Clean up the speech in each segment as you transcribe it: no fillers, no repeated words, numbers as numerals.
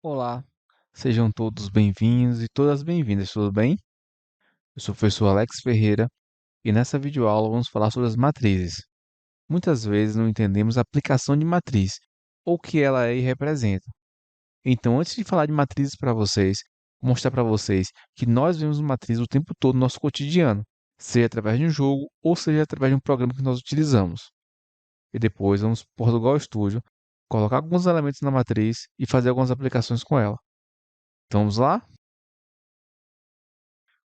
Olá, sejam todos bem-vindos e todas bem-vindas, tudo bem? Eu sou o professor Alex Ferreira e nessa videoaula vamos falar sobre as matrizes. Muitas vezes não entendemos a aplicação de matriz, ou o que ela é e representa. Então, antes de falar de matrizes para vocês, vou mostrar para vocês que nós vemos matrizes o tempo todo no nosso cotidiano, seja através de um jogo ou seja através de um programa que nós utilizamos. E depois vamos para o Portugal Studio, colocar alguns elementos na matriz e fazer algumas aplicações com ela. Então, vamos lá?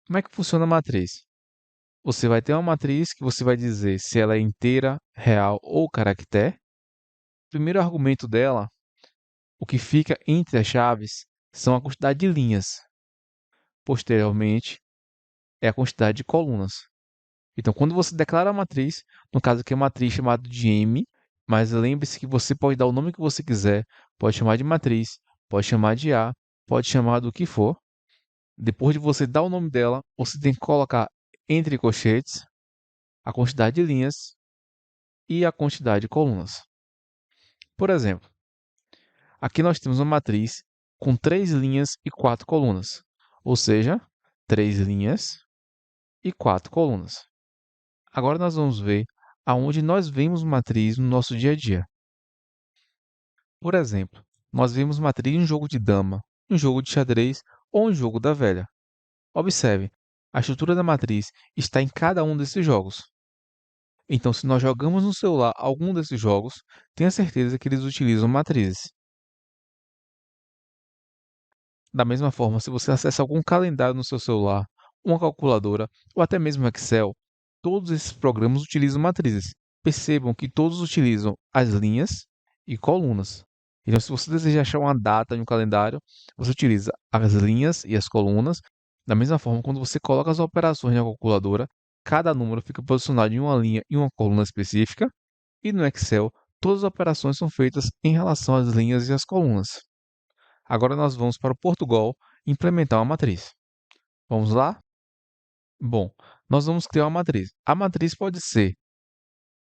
Como é que funciona a matriz? Você vai ter uma matriz que você vai dizer se ela é inteira, real ou caractere. O primeiro argumento dela, o que fica entre as chaves, são a quantidade de linhas. Posteriormente, é a quantidade de colunas. Então, quando você declara a matriz, no caso aqui é uma matriz chamada de M, mas lembre-se que você pode dar o nome que você quiser, pode chamar de matriz, pode chamar de A, pode chamar do que for. Depois de você dar o nome dela, você tem que colocar entre colchetes a quantidade de linhas e a quantidade de colunas. Por exemplo, aqui nós temos uma matriz com 3 linhas e 4 colunas, ou seja, 3 linhas e 4 colunas. Agora nós vamos ver aonde nós vemos matriz no nosso dia a dia. Por exemplo, nós vemos matriz em um jogo de dama, um jogo de xadrez ou um jogo da velha. Observe, a estrutura da matriz está em cada um desses jogos. Então, se nós jogamos no celular algum desses jogos, tenha certeza que eles utilizam matrizes. Da mesma forma, se você acessa algum calendário no seu celular, uma calculadora ou até mesmo Excel, todos esses programas utilizam matrizes. Percebam que todos utilizam as linhas e colunas. Então, se você deseja achar uma data em um calendário, você utiliza as linhas e as colunas. Da mesma forma, quando você coloca as operações na calculadora, cada número fica posicionado em uma linha e uma coluna específica. E no Excel, todas as operações são feitas em relação às linhas e às colunas. Agora nós vamos para o Portugal implementar uma matriz. Vamos lá? Bom, nós vamos criar uma matriz. A matriz pode ser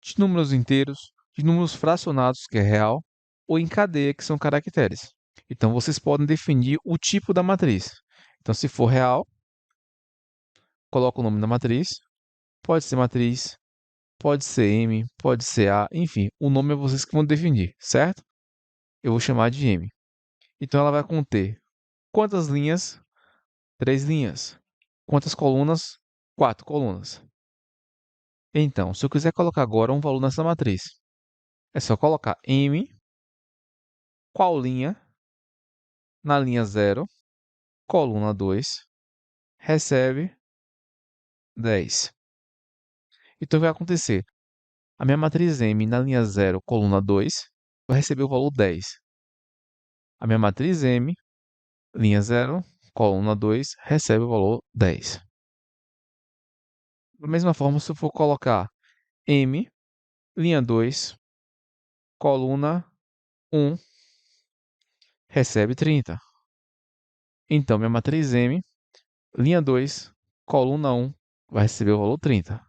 de números inteiros, de números fracionados, que é real, ou em cadeia, que são caracteres. Então vocês podem definir o tipo da matriz. Então, se for real, coloca o nome da matriz. Pode ser matriz, pode ser M, pode ser A, enfim, o nome é vocês que vão definir, certo? Eu vou chamar de M. Então ela vai conter quantas linhas? 3 linhas. Quantas colunas? 4 colunas. Então, se eu quiser colocar agora um valor nessa matriz, é só colocar M, qual linha, na linha 0, coluna 2, recebe 10. Então vai acontecer, a minha matriz M na linha 0, coluna 2, vai receber o valor 10. A minha matriz M, linha 0, coluna 2, recebe o valor 10. Da mesma forma, se eu for colocar M, linha 2, coluna 1, recebe 30. Então, minha matriz M, linha 2, coluna 1, vai receber o valor 30.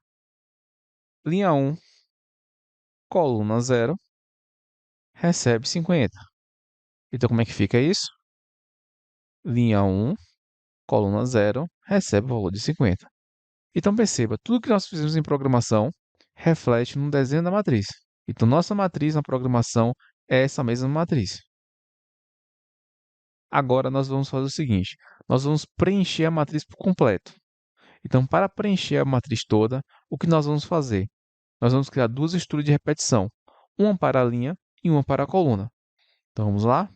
Linha 1, coluna 0, recebe 50. Então, como é que fica isso? Linha 1, coluna 0, recebe o valor de 50. Então, perceba, tudo que nós fizemos em programação reflete no desenho da matriz. Então, nossa matriz na programação é essa mesma matriz. Agora, nós vamos fazer o seguinte, nós vamos preencher a matriz por completo. Então, para preencher a matriz toda, o que nós vamos fazer? Nós vamos criar duas estruturas de repetição, uma para a linha e uma para a coluna. Então, vamos lá?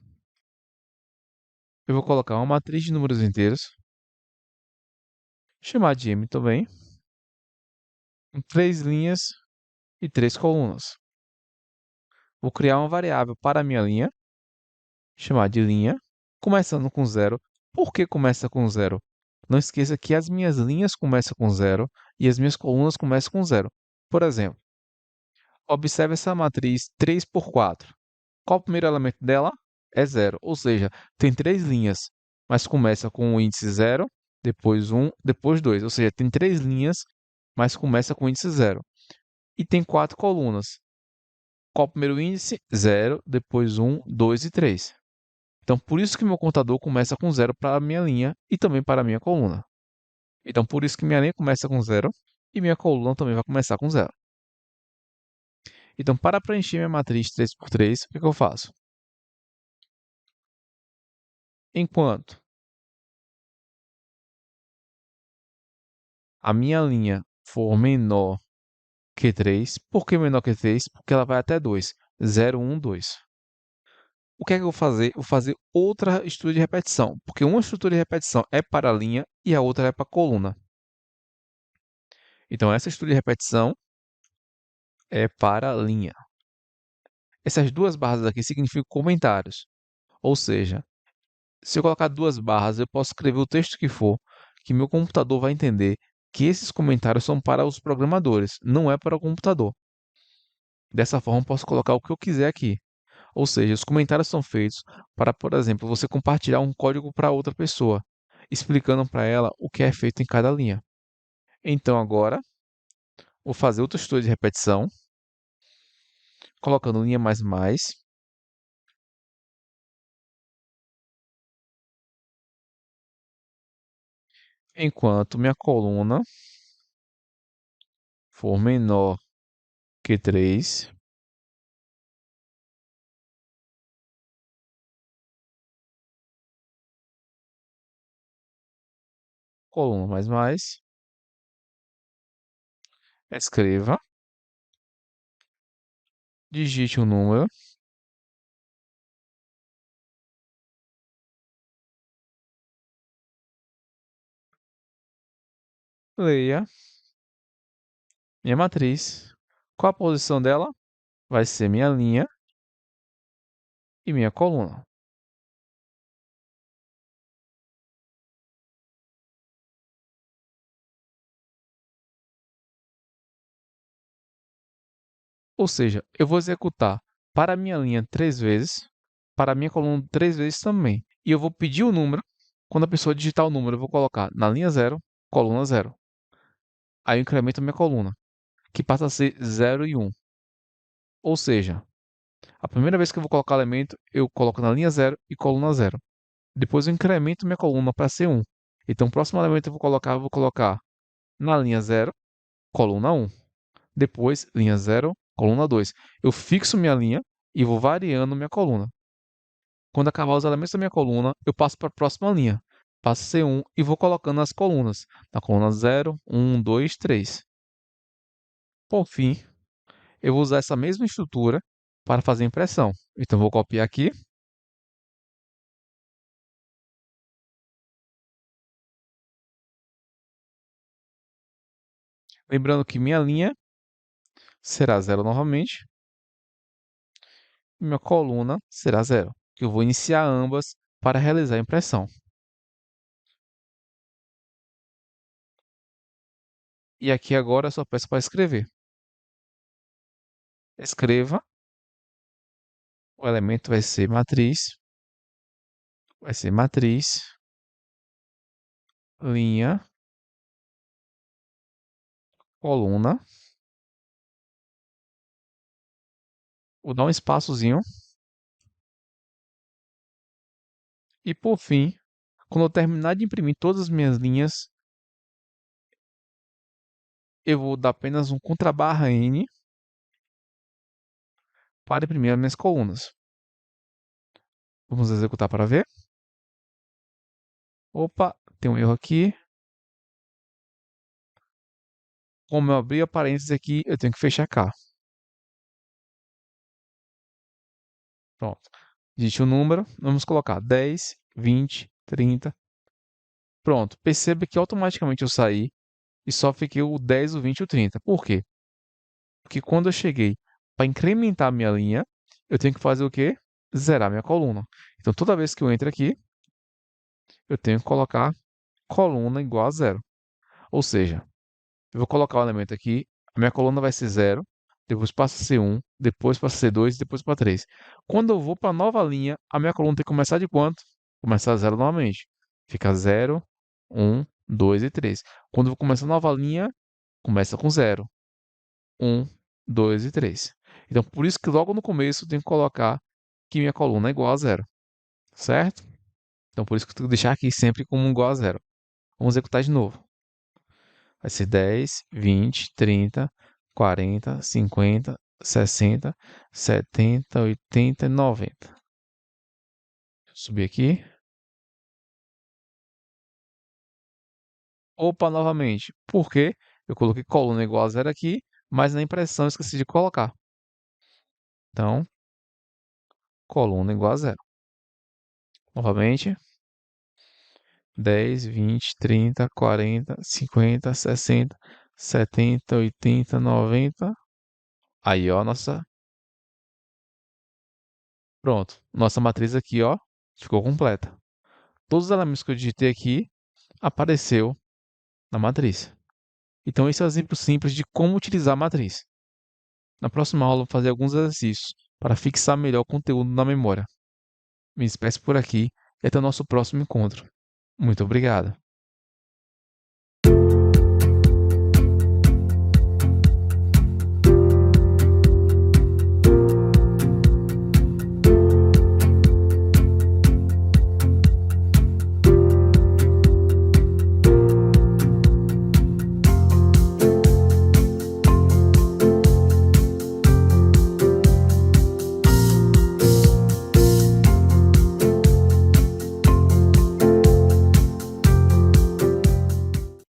Eu vou colocar uma matriz de números inteiros, chamar de M também, com 3 linhas e 3 colunas. Vou criar uma variável para a minha linha, chamar de linha, começando com 0. Por que começa com 0? Não esqueça que as minhas linhas começam com 0 e as minhas colunas começam com 0. Por exemplo, observe essa matriz 3 por 4. Qual o primeiro elemento dela? É 0, ou seja, tem 3 linhas, mas começa com o índice 0, depois 1, depois 2, ou seja, tem 3 linhas, mas começa com o índice 0. E tem 4 colunas. Qual o primeiro índice? 0, depois 1, 2 e 3. Então, por isso que meu contador começa com zero para a minha linha e também para a minha coluna. Então, por isso que minha linha começa com zero e minha coluna também vai começar com zero. Então, para preencher minha matriz 3 por 3, o que que eu faço? Enquanto a minha linha for menor que 3, por que menor que 3? Porque ela vai até 2. 0, 1, 2. O que é que eu vou fazer? Eu vou fazer outra estrutura de repetição, porque uma estrutura de repetição é para a linha e a outra é para a coluna. Então, essa estrutura de repetição é para a linha. Essas duas barras aqui significam comentários. Ou seja, se eu colocar duas barras, eu posso escrever o texto que for, que meu computador vai entender que esses comentários são para os programadores, não é para o computador. Dessa forma, eu posso colocar o que eu quiser aqui. Ou seja, os comentários são feitos para, por exemplo, você compartilhar um código para outra pessoa, explicando para ela o que é feito em cada linha. Então, agora, vou fazer outra estrutura de repetição, colocando linha mais, enquanto minha coluna for menor que 3, coluna mais, escreva, digite um número, leia minha matriz. Qual a posição dela? Vai ser minha linha e minha coluna. Ou seja, eu vou executar para a minha linha 3 vezes, para a minha coluna 3 vezes também. E eu vou pedir o número. Quando a pessoa digitar o número, eu vou colocar na linha 0, coluna 0. Aí eu incremento a minha coluna, que passa a ser 0 e 1. Ou seja, a primeira vez que eu vou colocar elemento, eu coloco na linha 0 e coluna 0. Depois eu incremento minha coluna para ser 1. Então, o próximo elemento que eu vou colocar na linha 0, coluna 1. Depois, linha 0, coluna 2. Eu fixo minha linha e vou variando minha coluna. Quando acabar os elementos da minha coluna, eu passo para a próxima linha. Passo a ser 1 e vou colocando as colunas. Na coluna 0, 1, 2, 3. Por fim, eu vou usar essa mesma estrutura para fazer a impressão. Então, vou copiar aqui. Lembrando que minha linha será 0 novamente. E minha coluna será 0. Que eu vou iniciar ambas para realizar a impressão. E aqui agora eu só peço para escrever. Escreva. O elemento vai ser matriz, linha, coluna. Vou dar um espaçozinho. E por fim, quando eu terminar de imprimir todas as minhas linhas, eu vou dar apenas um contrabarra N para imprimir as minhas colunas. Vamos executar para ver. Opa, tem um erro aqui. Como eu abri a parênteses aqui, eu tenho que fechar cá. Pronto. Digite o número. Vamos colocar 10, 20, 30. Pronto. Perceba que automaticamente eu saí e só fiquei o 10, o 20 e o 30. Por quê? Porque quando eu cheguei para incrementar a minha linha, eu tenho que fazer o quê? Zerar minha coluna. Então, toda vez que eu entro aqui, eu tenho que colocar coluna igual a zero. Ou seja, eu vou colocar o elemento aqui, a minha coluna vai ser zero, depois passa a ser 1, depois passa a ser 2, depois para 3. Quando eu vou para a nova linha, a minha coluna tem que começar de quanto? Começar zero novamente. Fica 0, 1, 2 e 3. Quando eu vou começar a nova linha, começa com zero, 1, 2 e 3. Então, por isso que logo no começo eu tenho que colocar que minha coluna é igual a zero. certo? Então por isso que eu tenho que deixar aqui sempre como um igual a zero. Vamos executar de novo. Vai ser 10, 20, 30, 40, 50, 60, 70, 80 e 90. Deixa eu subir aqui. Opa, novamente. Por quê? Eu coloquei coluna igual a zero aqui, mas na impressão eu esqueci de colocar. Então, coluna igual a zero. Novamente. 10, 20, 30, 40, 50, 60, 70, 80, 90. Aí, ó, nossa. Pronto. Nossa matriz aqui, ó, ficou completa. Todos os elementos que eu digitei aqui apareceu na matriz. Então, esse é um exemplo simples de como utilizar a matriz. Na próxima aula, eu vou fazer alguns exercícios para fixar melhor o conteúdo na memória. Me despeço por aqui e até o nosso próximo encontro. Muito obrigado.